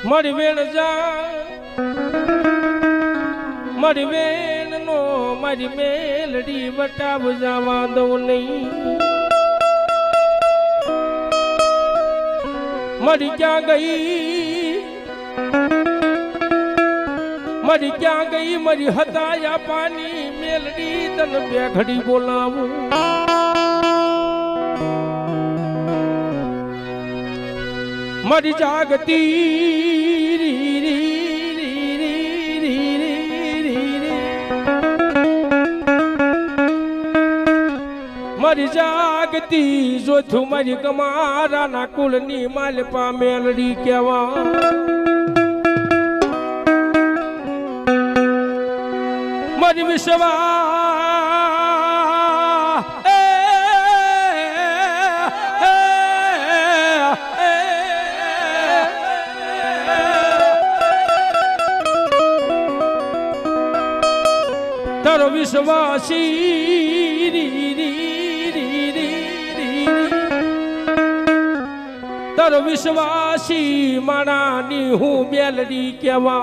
મારી વેણ જા મારી વેણ નો મારી મેલડી વટાવ જવા દઉં નહીં મારી ક્યાં ગઈ મારી ક્યાં ગઈ મારી હતાયા પાની મેલડી તને બે ઘડી બોલાવું મારી જાગતી મારી જાગતી જોથું મારી કમારાના કુળની માલપા મેલડી કેવા મારી વિશ્વા તારો વિશ્વાસી તારો વિશ્વાસી માણાની હું મેલડી કેવા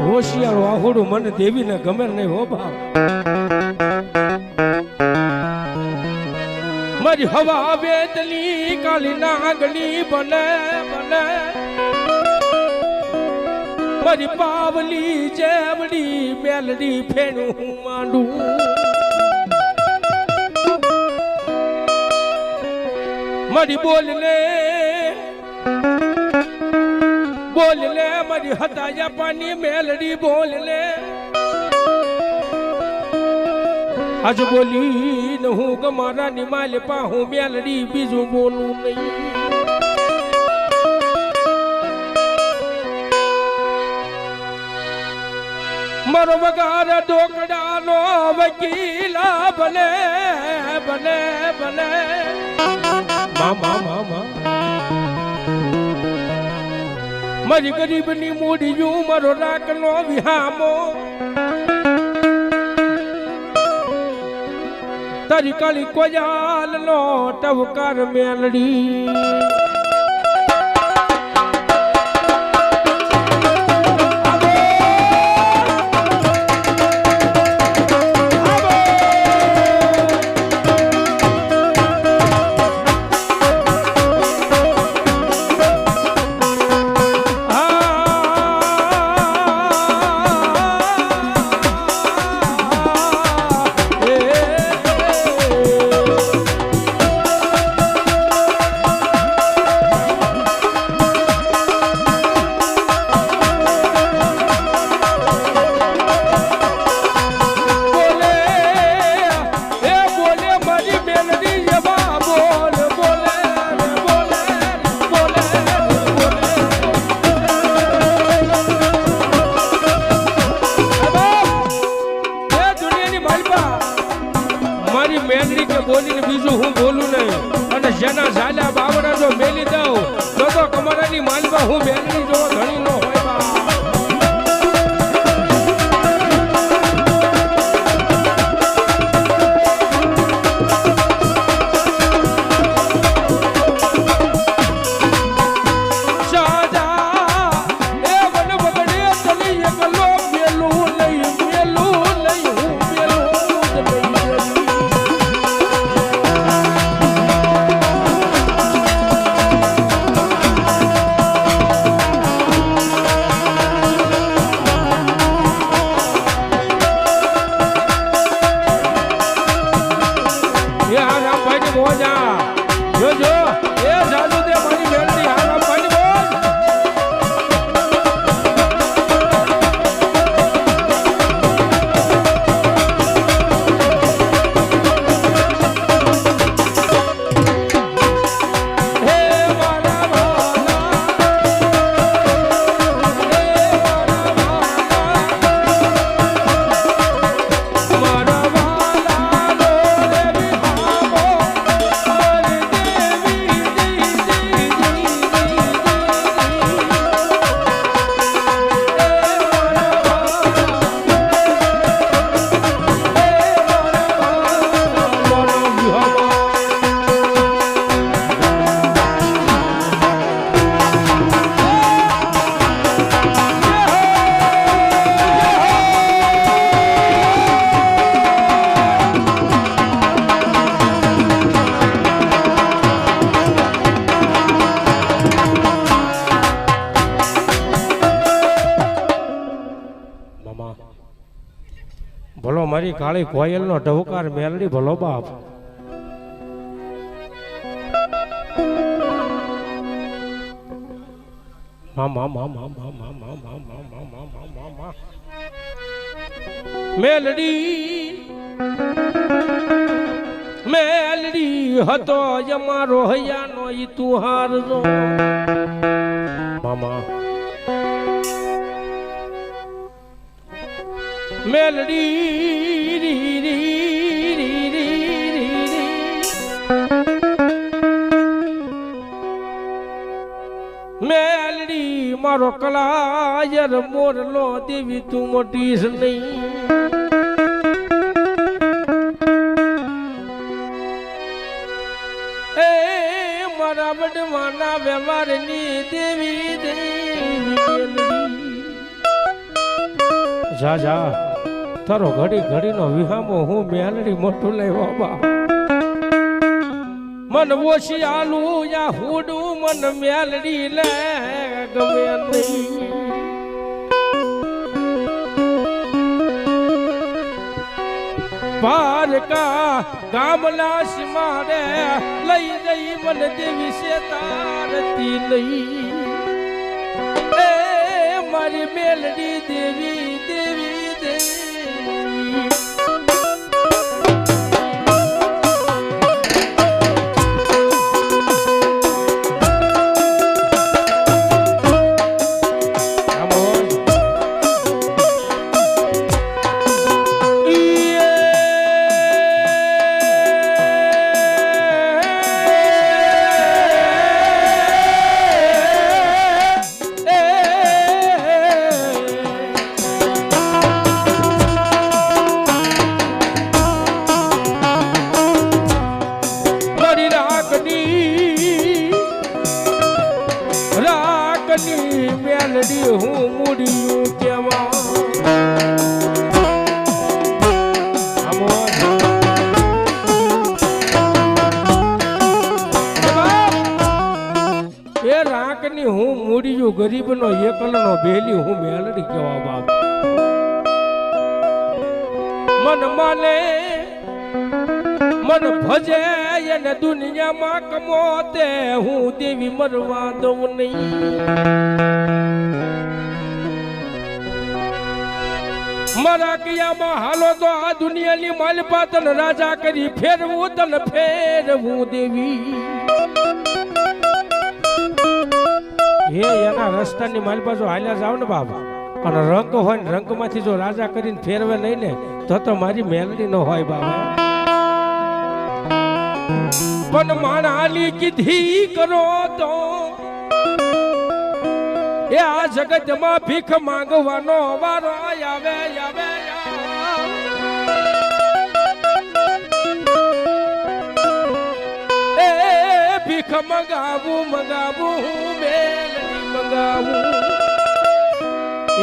હોશિયારો આહોડું મને દેવીને ગમે નહીં હો બાપ મારી હવા વેદલી કાલી નાગલી બને બને મારી પાવલી જેવડી મેલડી ફેણું હું માંડું મારી બોલ લે મારી હતાયા પાની મેલડી બોલ લે આજ બોલી ન હું ગમારાની માલપા હું મેલડી બીજું બોલું નહીં મારો વગાર ઢોકડાનો વકીલા ભલે ભલે ભલે મામા મામા મારી ગરીબની મૂડીયું મારો રાખનો વિહામો તારી કાળી કોયાલનો ટવકાર મેલડી બોલીને બીજું હું બોલું નહીં અને જેના ઝાલા બાવડા જો મેલી દઉં તો કમરાની માલમાં હું મેલડી જો ઘણી નો હોય દેવી મારી કાળી કોયલનો ઢવકાર મેલડી ભલો બાપ મેલડી મેલડી હતો અમારો હૈયાનો ઈ તું હારજો મામા મેલડી મેલડી મારો કલાયર મોરલો દેવી તું મોટીશ નહીં એ મારા બડવાના વ્યવહારની દેવી દેવી જા જા તારો ઘડી ઘડીનો વિહામો હું મેલડી મોટું લઈ બાબા મન ઓછી આલુ યા હુડું મન મેલડી લે ગમે નહીં પારકા ગામલા સિમાડે લઈ જઈ મન દેવી છે તારતી નહીં એ મારી મેલડી દેવી દેવી દેવી મેલડી હું મૂડ્યું કેવા એ રાકની હું મૂડ્યું ગરીબનો એકલનો બેલી હું મેલડી કેવા બાપ મન માને મન ભજે એને દુનિયામાં કમોતે હું દેવી મરવા દઉં નહીં મારા કિયામાં હાલો તો આ દુનિયાની માલપા તને રાજા કરી ફેરવું તને ફેરવું દેવી હે એના રસ્તાની માલપા જો હાલ્યા જાવ ને બાબા અને રંગ હોય ને રંગમાંથી જો રાજા કરીને ફેરવે નહીં ને તો મારી મેલડી ન હોય બાબા પણ માણાલી કીધી કરો તો એ આ જગતમાં ભીખ માંગવાનો વારો આવે આવે એ ભીખ મંગાવું મંગાવું મેલડી મંગાવું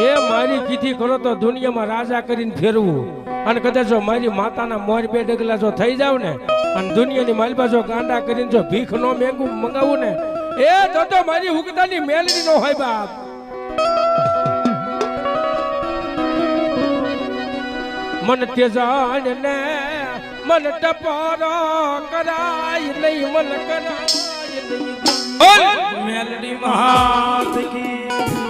એ મારી કીધી કરો તો દુનિયામાં રાજા કરીને ફેરવું અને કદાચ જો મારી માતાના મોર બે ડગલા જો થઈ જાવ ને અને દુનિયાની માલપા જો ગાંડા કરીને જો ભીખ નો મેંગું મંગાવું ને એ તો મારી હુકતાની મેલડી નો હોય બાપ મન તેજાણ ને મન ટપારો કરાય નહીં મન કરાય નહીં મેલડી મહાત કી